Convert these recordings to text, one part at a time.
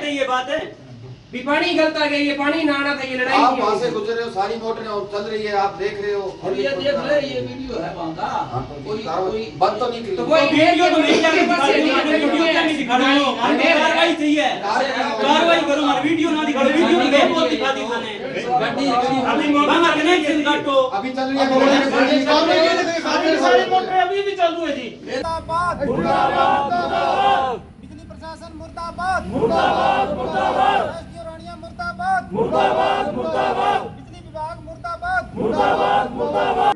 तो ये बात है भी पानी गलता गया, ये पानी ना आना था, ये लड़ाई आप वहाँ से गुजर रहे हो, सारी मोटरें चल रही है, आप देख रहे हो। और ये देख ले, ये वीडियो है वहाँ का, कोई बंद तो नहीं की, तो कोई वीडियो तो नहीं दिखा रहा हूँ, कार्रवाई चाहिए, कार्रवाई करो, हमारी वीडियो ना दिखा, वीडियो में गए बहुत दिखा दी मैंने, अभी मोबाइल कनेक्शन काटो, अभी चल रही है सारी मोटरें अभी भी चालू है जी। मुर्दाबाद मुर्दाबाद, बिजली प्रशासन मुर्दाबाद मुर्दाबाद मुर्दाबाद, मुर्दाबाद मुर्दाबाद मुर्दाबाद, बिजली विभाग मुर्दाबाद मुर्दाबाद मुर्दाबाद।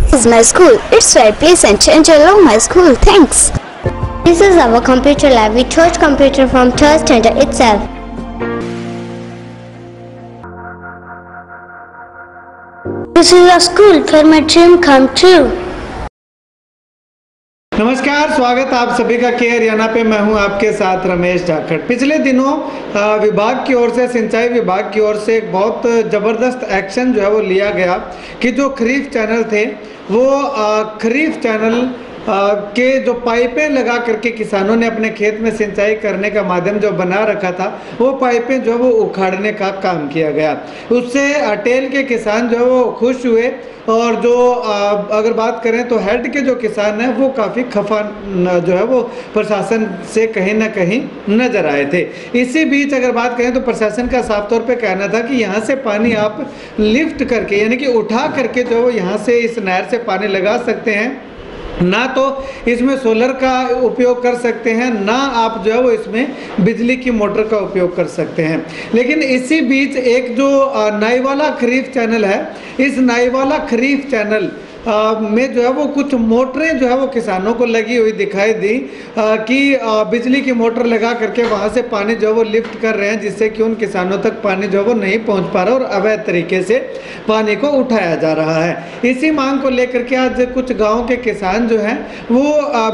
This is my school. It's right place and change along my school. Thanks. This is our computer lab. We taught computer from third standard itself. This is a school where my dream come true. नमस्कार, स्वागत आप सभी का के हरियाणा पे। मैं हूं आपके साथ रमेश जाखड़। पिछले दिनों विभाग की ओर से, सिंचाई विभाग की ओर से एक बहुत ज़बरदस्त एक्शन जो है वो लिया गया कि जो खरीफ चैनल थे वो खरीफ चैनल के जो पाइपें लगा करके किसानों ने अपने खेत में सिंचाई करने का माध्यम जो बना रखा था, वो पाइपें जो वो उखाड़ने का काम किया गया। उससे अटेल के किसान जो है वो खुश हुए और जो अगर बात करें तो हेड के जो किसान हैं वो काफ़ी खफा जो है वो प्रशासन से कहीं ना कहीं नज़र आए थे। इसी बीच अगर बात करें तो प्रशासन का साफ तौर पे कहना था कि यहाँ से पानी आप लिफ्ट करके, यानी कि उठा करके जो यहाँ से इस नहर से पानी लगा सकते हैं, ना तो इसमें सोलर का उपयोग कर सकते हैं, ना आप जो है वो इसमें बिजली की मोटर का उपयोग कर सकते हैं। लेकिन इसी बीच एक जो नाईवाला खरीफ चैनल है, इस नाईवाला खरीफ चैनल में जो है वो कुछ मोटरें जो है वो किसानों को लगी हुई दिखाई दी कि बिजली की मोटर लगा करके वहाँ से पानी जो है वो लिफ्ट कर रहे हैं, जिससे कि उन किसानों तक पानी जो है वो नहीं पहुँच पा रहा और अवैध तरीके से पानी को उठाया जा रहा है। इसी मांग को लेकर के आज कुछ गाँव के किसान जो हैं वो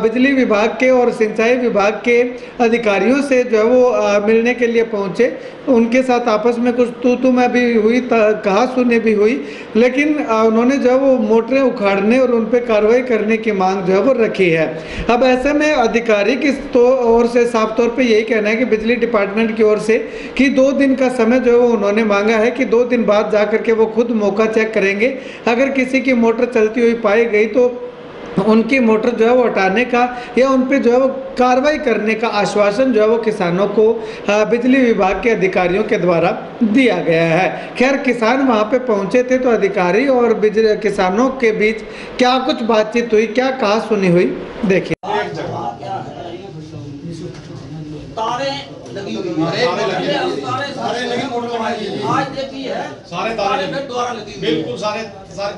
बिजली विभाग के और सिंचाई विभाग के अधिकारियों से जो है वो मिलने के लिए पहुँचे। उनके साथ आपस में कुछ तू मैं भी हुई, कहा सुनी भी हुई, लेकिन उन्होंने जो है वो मोटरें उखाड़ने और उन पर कार्रवाई करने की मांग जो है वो रखी है। अब ऐसे में अधिकारी की ओर से साफ तौर पे यही कहना है कि बिजली डिपार्टमेंट की ओर से कि 2 दिन का समय जो है वो उन्होंने मांगा है कि 2 दिन बाद जा करके वो खुद मौका चेक करेंगे। अगर किसी की मोटर चलती हुई पाई गई तो उनकी मोटर जो है वो हटाने का या उन पे जो है वो कार्रवाई करने का आश्वासन जो है वो किसानों को बिजली विभाग के अधिकारियों के द्वारा दिया गया है। खैर, किसान वहाँ पे पहुँचे थे तो अधिकारी और बिजली किसानों के बीच क्या कुछ बातचीत हुई, क्या कहा सुनी हुई, देखिए। तारे लगी हुई आज देखी है, सारे तारे द्वारा लगी, बिल्कुल सारे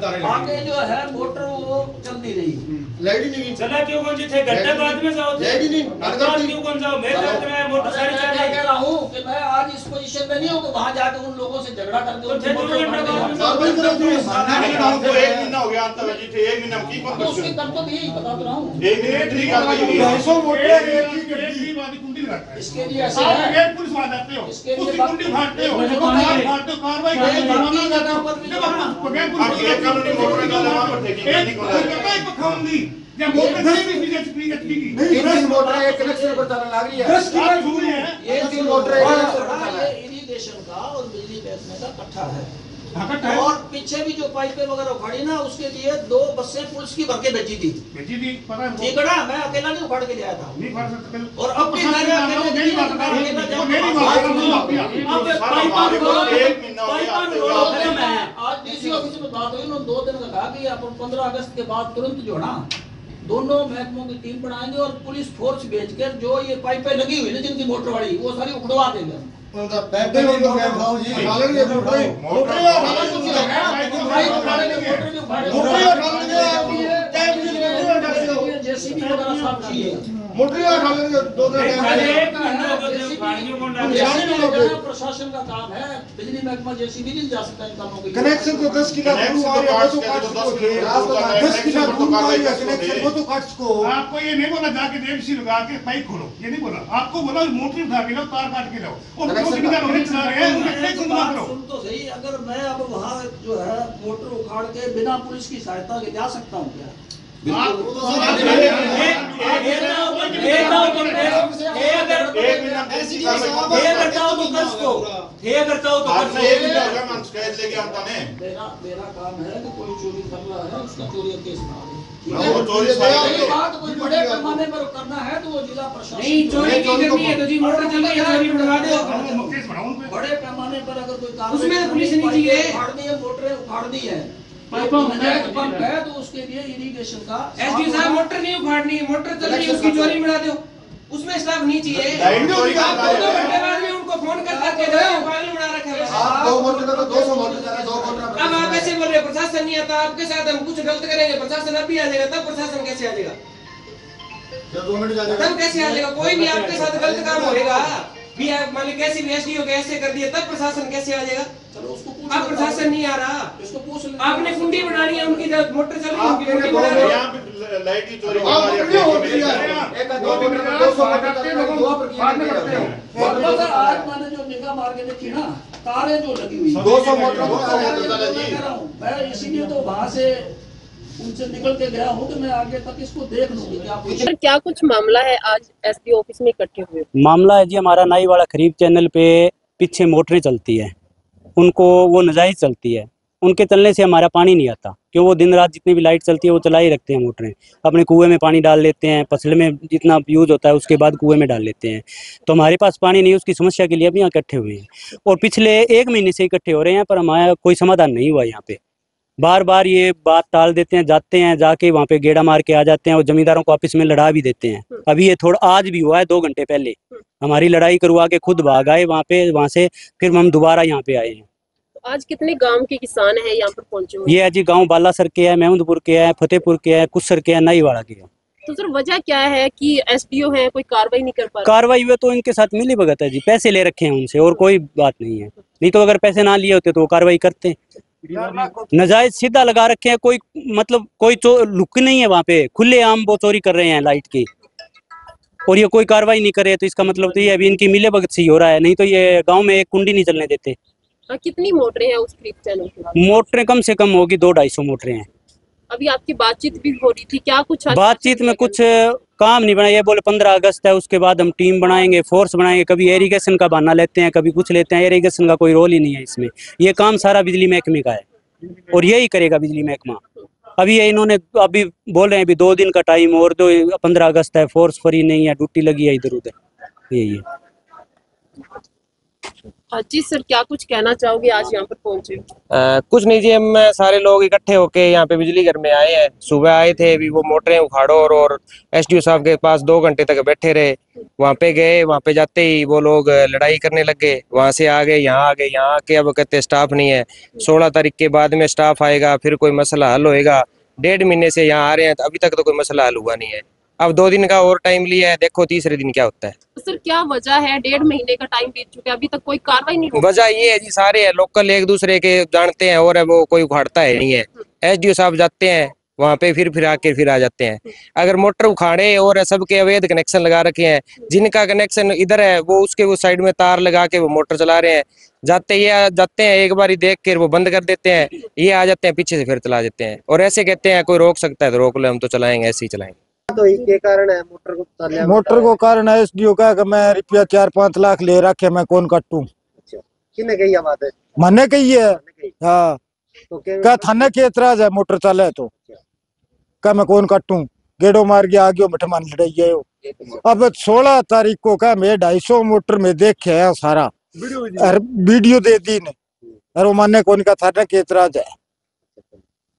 तारे आगे जो है मोटर वो चल नहीं रही, लाइट ही नहीं चला क्यों कौन थे घंटे बाद में जाओ, लाइट ही नहीं, अगर क्यों कौन जाओ, मैं कहता मैं मोटर सारी चल रही कह रहा हूं कि मैं आज इस पोजीशन में नहीं हूं कि वहां जाके उन लोगों से झगड़ा करके उनकी मोटर को 1 महीना हो गया अंतर्राज्यीय थे, 1 महीना की पर उसकी कर्तव्य यही बता रहा हूं, 1 मिनट की कार्रवाई 200 मोटर एक की गड्डी वाली कुंडी लगाता है। इसके लिए ऐसा है, गेट पुलिस वाले आते हो, इसके लिए उसकी कुंडी फाड़ते हो, कार्रवाई करें, जमाना लगा पर गेट पुलिस ये कानूनी मोटर का लगा पर देखिए नहीं को लगा एक पखाऊंगी या मोटर से भी फ्री की नहीं, मोटर एक कनेक्शन पर चलने लग रही है, 10 की दूरी है, ये 3 मोटर एक कनेक्शन पर चल रहा है। इरिगेशन का और बिजली बैठने का इकट्ठा है, और पीछे भी जो पाइपें वगैरह उखाड़ी ना, उसके लिए 2 बसें पुलिस की भर के भेजी थी, पता है ठीक है ना, मैं अकेला नहीं उखाड़ के ले आया था, नहीं फाड़ सकते, और अब भी मैंने अकेले नहीं बात कर रहा हूं, मेरी बात अब पाइप आज डीसी ऑफिस में बात हुई, उन्होंने 2 दिन का कहा कि अपन 15 अगस्त के बाद तुरंत जो है ना दोनों महकमों की टीम बनाएंगे और पुलिस फोर्स भेजकर जो ये पाइपें लगी हुई ना जिनकी मोटर वाली, वो सारी उखड़वा देंगे। जेसीबी वगैरह सब चाहिए, मोटर प्रशासन का काम है, बिजली महकमा जैसी भी नहीं जा सकता इन कामों की। कनेक्शन तो 10 किलो दूर आ रहा है, वो तो काट को 10 किलो दूर आ रहा है कनेक्शन, वो तो काट को। आपको ये नहीं बोला जाके देवसी लगा के पाइप खोलो, ये नहीं बोला आपको, बोला मोटर उठा के लाओ, तार काट के लाओ, और जो बिना रोने चला रहे हैं उनके कनेक्शन बना करो। सुन तो सही, अगर मैं अब वहाँ जो है मोटर उखाड़ के बिना पुलिस की सहायता के जा सकता हूँ क्या? मेरा काम है कि कोई चोरी कर रहा है उसका चोरी का केस बना दे। बात कोई बड़े पैमाने पर करना है तो वो जिला प्रशासन नहीं, चोरी की करनी है तो जी मोटर चल रही है, चोरी बनवा दो। बड़े पैमाने पर अगर कोई काम उसमें तो पुलिस नहीं चाहिए। उखाड़नी है, मोटरें उखाड़नी है, पंप है तो उसके लिए इरिगेशन का एसडीओ साहब मोटर नहीं उखाड़नी है, मोटर चल रही है उसकी चोरी मिला दो, उसमें स्टाफ नहीं चाहिए। आप 2 घंटे बाद में उनको फोन कर करके दो, पागल बना रखा है। आप 2 मोटर का तो 200 मोटर चला, 2 मोटर। अब आप ऐसे बोल रहे हैं प्रशासन नहीं आता आपके साथ, हम कुछ गलत करेंगे प्रशासन अभी आ जाएगा, तब प्रशासन कैसे आ जाएगा? जब 2 मिनट जाएगा तब कैसे आ जाएगा? कोई भी आपके साथ गलत काम होएगा भी, मान ली कैसी भी एसडीओ के ऐसे कर दिया, तब प्रशासन कैसे आ जाएगा? चलो उसको पूछ, अब प्रशासन नहीं आ रहा, इसको पूछ ले। आपने कुंडी बनानी है, उनकी जब मोटर चल रही है उनकी कुंडी बना लो। लाइट की चोरी हो रही है, एक 2 मिनट का 200 मोटर चला, 2 पर किया नहीं करते हो। अगर आज मैंने जो निगाह मार के देखी ना, तारें जो लगी हुई 200 मोटर मैं इसीलिए तो वहाँ से उनसे निकल के गया हूँ कि मैं आगे तक इसको देख लूंगी क्या कुछ। सर क्या कुछ मामला है, आज एसपी ऑफिस में इकट्ठे हुए? मामला है जी, हमारा नाई वाला खरीफ चैनल पे पीछे मोटरें चलती है, उनको वो नाजायज चलती है, उनके चलने से हमारा पानी नहीं आता, क्यों वो दिन रात जितनी भी लाइट चलती है वो चला ही रखते हैं मोटरें, अपने कुएं में पानी डाल लेते हैं, फसल में जितना यूज होता है उसके बाद कुएं में डाल लेते हैं। तो हमारे पास पानी नहीं, उसकी समस्या के लिए अभी यहाँ इकट्ठे हुए हैं और पिछले 1 महीने से इकट्ठे हो रहे हैं, पर हमारा कोई समाधान नहीं हुआ। यहाँ पे बार बार ये बात टाल देते हैं, जाते हैं जाके वहाँ पे गेड़ा मार के आ जाते हैं और जमींदारों को आपस में लड़ा भी देते हैं। अभी ये थोड़ा आज भी हुआ है, 2 घंटे पहले हमारी लड़ाई करवा के खुद भाग आए वहाँ पे, वहाँ से फिर हम दोबारा यहाँ पे आए हैं। तो आज कितने गांव के किसान हैं यहाँ पर पहुंचे हुए? ये है जी गांव बालासर के है, महमूदपुर के है, फतेहपुर के है, कुसर के है, नाईवाड़ा के है। तो सर वजह क्या है कि एसडीओ है कोई कार्रवाई नहीं कर पा रहा? कार्रवाई हुई तो इनके साथ मिली भगत है जी, पैसे ले रखे हैं उनसे और कोई बात नहीं है, नहीं तो अगर पैसे ना लिए होते तो वो कार्रवाई करते। नजायज सीधा लगा रखे हैं, कोई मतलब कोई लुक नहीं है वहाँ पे, खुले आम वो चोरी कर रहे हैं लाइट की और ये कोई कार्रवाई नहीं करे, तो इसका मतलब तो ये अभी इनकी मिले भगत से ही हो रहा है, नहीं तो ये गांव में एक कुंडी नहीं चलने देते। कितनी मोटरें हैं उस खरीफ चैनल पे? मोटरें कम से कम होगी 200-250 मोटरें हैं। अभी आपकी बातचीत भी हो रही थी, क्या कुछ बातचीत में कुछ काम नहीं बना, ये बोले 15 अगस्त है उसके बाद हम टीम बनाएंगे, फोर्स बनाएंगे, कभी इरिगेशन का बहाना लेते हैं, कभी कुछ लेते हैं, इरिगेशन का कोई रोल ही नहीं है इसमें, ये काम सारा बिजली महकमे का है और यही करेगा बिजली महकमा। अभी ये इन्होंने अभी बोल रहे हैं अभी 2 दिन का टाइम और 15 अगस्त है, फोर्स फ्री नहीं है, ड्यूटी लगी है इधर उधर, यही है। जी सर क्या कुछ कहना चाहोगे, आज यहाँ पर पहुंचे? कुछ नहीं जी, हम सारे लोग इकट्ठे होके यहाँ पे बिजली घर में आए हैं। सुबह आए थे, अभी वो मोटरें उखाड़ो और एसडीओ साहब के पास 2 घंटे तक बैठे रहे। वहाँ पे गए, वहाँ पे जाते ही वो लोग लड़ाई करने लग गए, वहाँ से आ गए, यहाँ आ गए, यहाँ आके अब कहते स्टाफ नहीं है, 16 तारीख के बाद में स्टाफ आएगा, फिर कोई मसला हल होएगा। 1.5 महीने से यहाँ आ रहे हैं, तो अभी तक तो कोई मसला हल हुआ नहीं है। अब 2 दिन का और टाइम लिया है, देखो तीसरे दिन क्या होता है। सर क्या वजह है, 1.5 महीने का टाइम बीत चुका है, अभी तक कोई कार्रवाई नहीं हुई? वजह ये है जी, सारे है लोकल एक दूसरे के जानते हैं और वो कोई उखाड़ता है नहीं है। एसडीओ साहब जाते हैं वहाँ पे, फिर आके फिर आ जाते हैं। अगर मोटर उखाड़े और सबके अवैध कनेक्शन लगा रखे हैं, जिनका कनेक्शन इधर है वो उसके वो साइड में तार लगा के वो मोटर चला रहे हैं, जाते हैं एक बार देख कर वो बंद कर देते हैं, ये आ जाते हैं पीछे से फिर चला देते हैं और ऐसे कहते हैं कोई रोक सकता है तो रोक ले, हम तो चलाएंगे, ऐसे ही चलाएंगे। तो ये कारण है मोटर को कारण है एसडीओ का कि मैं रुपया 4-5 लाख ले रखे, मैं कौन काटूं? किने कही बात है? मैंने कही है। हाँ तो क्या थाने के एतराज है मोटर चले तो क्या मैं कौन काटूं? गेड़ो मार के आ गयो, मठ मान लड़ाई गए हो। अब 16 तारीख को क्या मैं 250 मोटर में देखे है सारा वीडियो दे दी ने, और वो माने कौन का थाने के एतराज है।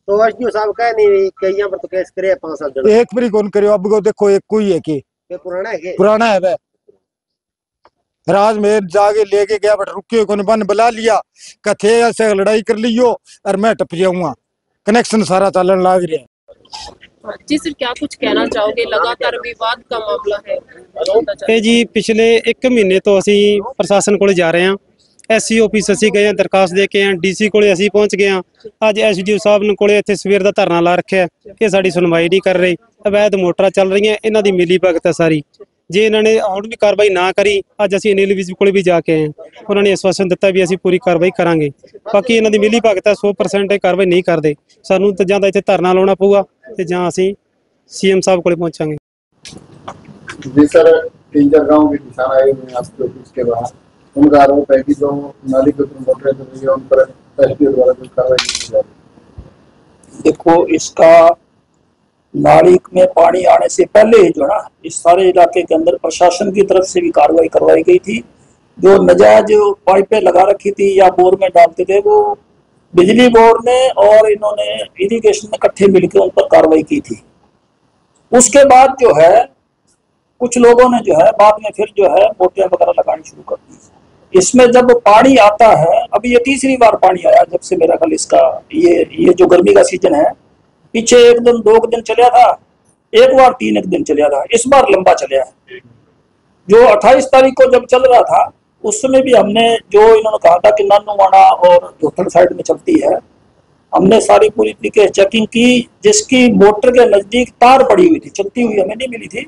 तो एसडीओ साहब कह नहीं कि यहाँ पर तो केस करे 5-7 जन, एक भी कौन करियो। अब को देखो एक कोई है कि पुराना है, पुराना है वह राज में जाके लेके गया, बट रुके को बन बुला लिया, कथे ऐसे लड़ाई कर लियो और मैं टप जाऊंगा, कनेक्शन सारा चलन लाग रहा है। जी सर, क्या कुछ कहना चाहोगे? लगातार विवाद का मामला है। जी पिछले 1 महीने तो ਅਸੀਂ ਪ੍ਰਸ਼ਾਸਨ ਕੋਲੇ ਜਾ ਰਹੇ ਹਾਂ। ਐਸਸੀ ਆਫਿਸ ਅਸੀਂ ਗਏ ਹਾਂ, ਦਰਖਾਸਤ ਦੇ ਕੇ ਆ, ਡੀਸੀ ਕੋਲੇ ਅਸੀਂ ਪਹੁੰਚ ਗਏ ਹਾਂ। ਅੱਜ ਐਸਡੀਓ ਸਾਹਿਬ ਨੇ ਕੋਲੇ ਇੱਥੇ ਸਵੇਰ ਦਾ ਧਰਨਾ ਲਾ ਰੱਖਿਆ ਕਿ ਸਾਡੀ ਸੁਣਵਾਈ ਨਹੀਂ ਕਰ ਰਹੀ। ਅਵੈਧ ਮੋਟਰਾਂ ਚੱਲ ਰਹੀਆਂ, ਇਹਨਾਂ ਦੀ ਮਿਲੀ ਭਗਤ ਹੈ ਸਾਰੀ। ਜੇ ਇਹਨਾਂ ਨੇ ਹੁਣ ਵੀ ਕਾਰਵਾਈ ਨਾ ਕਰੀ, ਅੱਜ ਅਸੀਂ ਅਨਿਲ ਵਿਜ ਕੋਲੇ ਵੀ ਜਾ ਕੇ ਆਏ ਹਾਂ। ਉਹਨਾਂ ਨੇ ਆਸ਼ਵਾਸਨ ਦਿੱਤਾ ਵੀ ਅਸੀਂ ਪੂਰੀ ਕਾਰਵਾਈ ਕਰਾਂਗੇ। ਬਾਕੀ ਇਹਨਾਂ ਦੀ ਮਿਲੀ ਭਗਤ ਹੈ, 100% ਇਹ ਕਾਰਵਾਈ ਨਹੀਂ ਕਰਦੇ। ਸਾਨੂੰ ਤਾਂ ਜਾਂ ਤਾਂ ਇੱਥੇ ਧਰਨਾ ਲਾਉਣਾ ਪਊਗਾ ਤੇ ਜਾਂ ਅਸੀਂ सीएम साहब को पहुंचाएंगे। जी सर, 3-4 गाँव के किसान आए हुए हैं आपके ऑफिस के बाहर। उनका आरोप है कि जो नाली के ऊपर मोटरें चल रही है उन पर एसडीओ द्वारा कोई कार्रवाई नहीं की जा रही। देखो, इसका नाली में पानी आने से पहले जो ना इस सारे इलाके के अंदर प्रशासन की तरफ से भी कार्रवाई करवाई गई थी। जो नजायज पाइपें लगा रखी थी या बोर में डालते थे, वो बिजली बोर्ड ने और इन्होंने इरिगेशन में इकट्ठे मिलकर उन पर कार्रवाई की थी। उसके बाद जो है कुछ लोगों ने जो है बाद में फिर जो है मोटरें वगैरह लगानी शुरू कर दी। इसमें जब पानी आता है, अभी ये तीसरी बार पानी आया जब से मेरा ख्याल इसका ये जो गर्मी का सीजन है, पीछे 1 दिन 2 दिन चला था, एक बार 3 दिन चला था, इस बार लंबा चला है। जो 28 तारीख को जब चल रहा था उस समय भी हमने जो इन्होंने कहा था कि नानूवाना और धोथल साइड में चलती है, हमने सारी पूरी तरीके चेकिंग की। जिसकी मोटर के नजदीक तार पड़ी हुई थी, चलती हुई हमें नहीं मिली थी,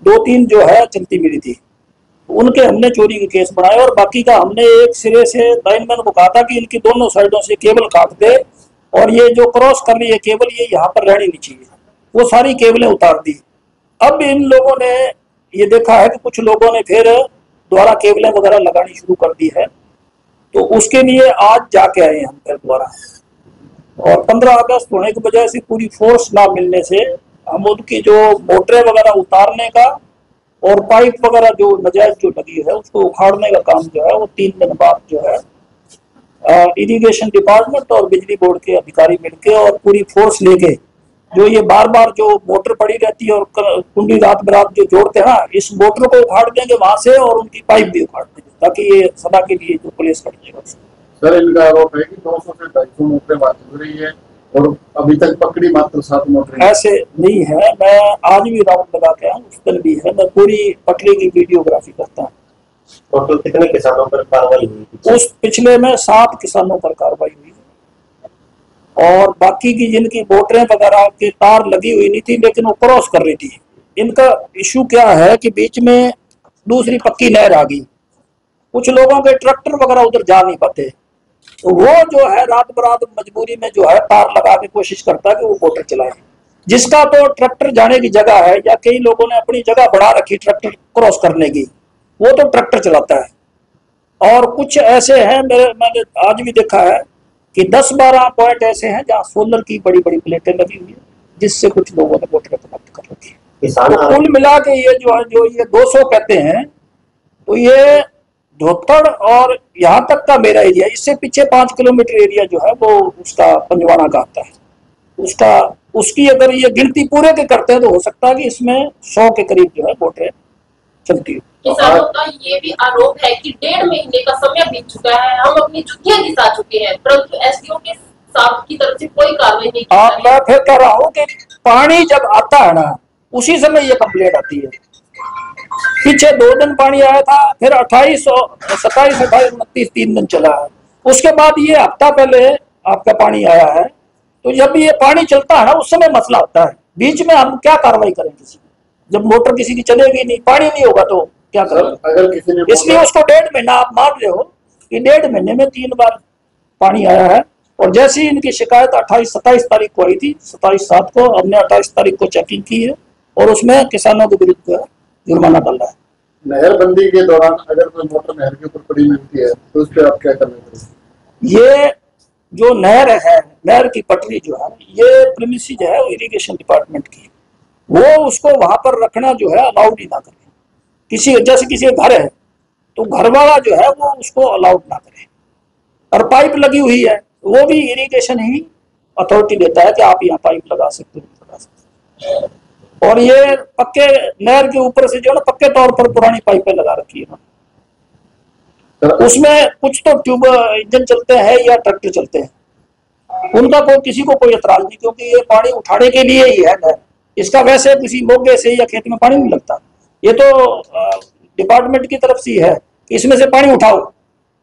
2-3 जो है चलती मिली थी, उनके हमने चोरी के केस बनाए। और बाकी का हमने एक सिरे से लाइनमैन को कहा था कि इनकी दोनों साइडों से केबल काट दे और ये जो क्रॉस कर रही है केबल, ये यहाँ पर रहनी नहीं चाहिए। वो सारी केबलें उतार दी। अब इन लोगों ने ये देखा है कि कुछ लोगों ने फिर दोबारा केबलें वगैरह लगानी शुरू कर दी है, तो उसके लिए आज जाके आए हम फिर दोबारा। और 15 अगस्त होने की वजह से पूरी फोर्स ना मिलने से हम उनकी जो मोटरें वगैरह उतारने का और पाइप वगैरह जो नजायज जो लगी है उसको उखाड़ने का काम जो है वो 3 दिन बाद जो है इरिगेशन डिपार्टमेंट और बिजली बोर्ड के अधिकारी मिलके और पूरी फोर्स लेके, जो ये बार बार जो मोटर पड़ी रहती है और कुंडी रात बरात जो जोड़ते हैं ना, इस मोटर को उखाड़ देंगे वहां से और उनकी पाइप भी उखाड़ देंगे, ताकि ये सदा के लिए जो पुलिस करिएगा। सर, इनका आरोप है कि 200 से 250 मोटरें बात हो रही है और अभी तक पकड़ी मात्र 7 मोटरें। ऐसे नहीं है, मैं आज भी राउंड लगा के आया, उस दिन भी है, मैं पूरी पटरी की वीडियोग्राफी करता हूँ। टोटल कितने किसानों पर कार्रवाई हुई? उस पिछले में 7 किसानों पर कार्रवाई हुई और बाकी की जिनकी मोटरें वगैरह के तार लगी हुई नहीं थी लेकिन वो क्रॉस कर रही थी। इनका इशू क्या है कि बीच में दूसरी पक्की नहर आ गई, कुछ लोगों के ट्रैक्टर वगैरह उधर जा नहीं पाते, तो वो जो है रात बरात मजबूरी में जो है तार लगा के कोशिश करता है कि वो मोटर चलाए। जिसका तो ट्रैक्टर जाने की जगह है या कई लोगों ने अपनी जगह बढ़ा रखी ट्रैक्टर क्रॉस करने की, वो तो ट्रैक्टर चलाता है। और कुछ ऐसे हैं, मैंने आज भी देखा है कि 10-12 पॉइंट ऐसे हैं जहाँ सोलर की बड़ी बड़ी प्लेटें लगी हुई है, जिससे कुछ लोगों ने मोटर कनेक्ट कर रखी है। तो कुल मिला के ये जो है जो ये 200 कहते हैं, तो ये धोथड़ और यहाँ तक का मेरा एरिया, इससे पीछे 5 किलोमीटर एरिया जो है वो उसका पंजवाना का आता है। उसकी अगर ये गिनती पूरे के करते हैं तो हो सकता है कि इसमें 100 के करीब जो है मोटरें चलती है। किसानों का ये भी आरोप है कि 1.5 महीने का समय बीत चुका है, हम अपनी जुतियां घिसा चुके हैं, परंतु एसडीओ के साहब की तरफ से कोई कार्रवाई नहीं की जा रही। मैं फिर कह रहा हूँ कि पानी जब आता है ना, उसी समय ये कंप्लेंट आती है। पीछे 2 दिन पानी आया था, फिर 27, 28, 29 3 दिन चला है, उसके बाद ये हफ्ता पहले आपका पानी आया है। तो जब ये पानी चलता है ना, उस समय मसला होता है। बीच में हम क्या कार्रवाई करें किसी की, जब मोटर किसी की चलेगी नहीं, पानी नहीं होगा तो क्या करें। अगर किसी ने इसलिए उसको 1.5 महीना आप मान रहे हो कि 1.5 महीने में 3 बार पानी आया है। और जैसे ही इनकी शिकायत 28-27 तारीख को आई थी, 27/7 को हमने 28 तारीख को चेकिंग की है और उसमें किसानों के विरुद्ध जुर्माना डाल रहा है। नहरबंदी के दौरान अगर कोई मोटर नहर के ऊपर पड़ी मिलती है तो उस पर आप क्या करना चाहिए? ये जो नहर है, नहर की पटरी जो है, ये प्रीमिसेस है इरिगेशन डिपार्टमेंट की, वो उसको वहां पर रखना जो है अलाउड ही ना करे। किसी जैसे किसी घर है तो घर वाला जो है वो उसको अलाउड ना करे। और पाइप लगी हुई है, वो भी इरिगेशन ही अथॉरिटी देता है कि आप यहाँ पाइप लगा सकते हो। और ये पक्के नहर के ऊपर से जो है ना, पक्के तौर पर पुरानी पाइपें लगा रखी है। उसमें कुछ तो ट्यूब इंजन चलते हैं या ट्रैक्टर चलते हैं, उनका कोई किसी को कोई एतराज नहीं, क्योंकि ये पानी उठाने के लिए ही है नहर। इसका वैसे किसी मोगे से या खेत में पानी नहीं लगता, ये तो डिपार्टमेंट की तरफ से है कि इसमें से पानी उठाओ।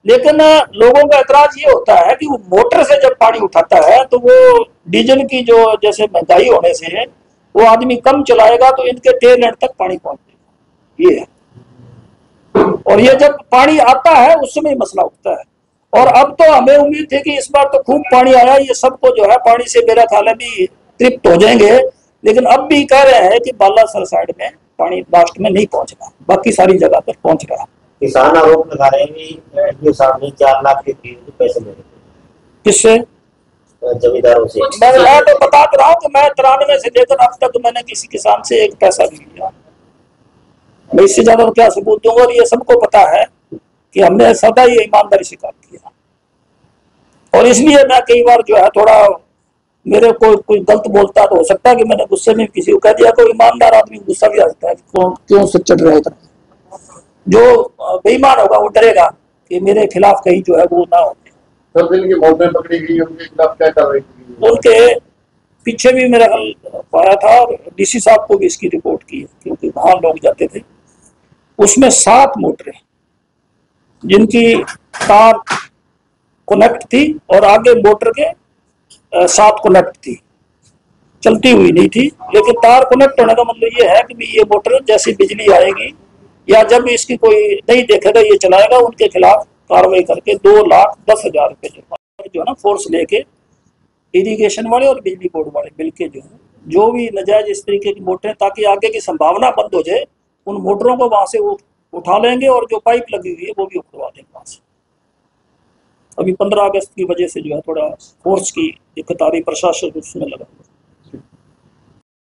लेकिन लोगों का एतराज ये होता है कि वो मोटर से जब पानी उठाता है तो वो डीजल की जो जैसे महंगाई होने से वो आदमी कम चलाएगा तो इनके टेल एंड तक पानी पहुंचेगा, ये है। और ये जब पानी आता है उस समय मसला उठता है। और अब तो हमें उम्मीद थी कि इस बार तो खूब पानी आया, ये सबको जो है पानी से मेरा ख्याल है भी तृप्त हो जाएंगे। लेकिन अब भी कह रहे हैं कि बालासर साइड में पानी लास्ट में नहीं पहुंच रहा, बाकी सारी जगह पर पहुंच रहा है। किसान आरोप लगा रहे हैं कि सामने 4 लाख के पैसे ले रहे थे। किससे? जमींदारों से। मैं तो बता रहा हूँ कि मैं 93 से लेकर अब तक मैंने किसी किसान से एक पैसा नहीं लिया। मैं इससे ज्यादा क्या सबूत दूंगा? और ये सबको पता है कि हमने सदा ये ईमानदारी से काम किया। और इसलिए मैं कई बार जो है थोड़ा मेरे को कोई गलत बोलता तो हो सकता है कि मैंने गुस्से में किसी को कह दिया। कोई ईमानदार आदमी गुस्सा भी आ सकता है, क्यों से चढ़ रहे थे। जो बेईमान होगा वो डरेगा कि मेरे खिलाफ कहीं जो है वो ना हो। सर जिनकी मोटरें पकड़ी गई उनके खिलाफ क्या कार्रवाई की? उनके पीछे भी मेरा हल पाया था और डीसी साहब को भी इसकी रिपोर्ट की है, क्योंकि वहां लोग जाते थे। उसमें 7 मोटरें जिनकी तार कनेक्ट थी और आगे मोटर के 7 कनेक्ट थी, चलती हुई नहीं थी। लेकिन तार कनेक्ट होने का मतलब ये है कि ये मोटर जैसे बिजली आएगी या जब इसकी कोई नहीं देखेगा ये चलाएगा, उनके खिलाफ कार्रवाई करके 2,10,000 रुपए जो है ना फोर्स लेके इरिगेशन वाले और बिजली बोर्ड वाले मिलके जो भी नजायज इस तरीके की मोटरें, ताकि आगे की संभावना बंद हो जाए, उन मोटरों को वहां से वो उठा लेंगे और जो पाइप लगी हुई है वो भी उठवा देंगे वहां से। अभी 15 अगस्त की वजह से जो है थोड़ा फोर्स की दिक्कत आ रही, प्रशासन उसमें लगा।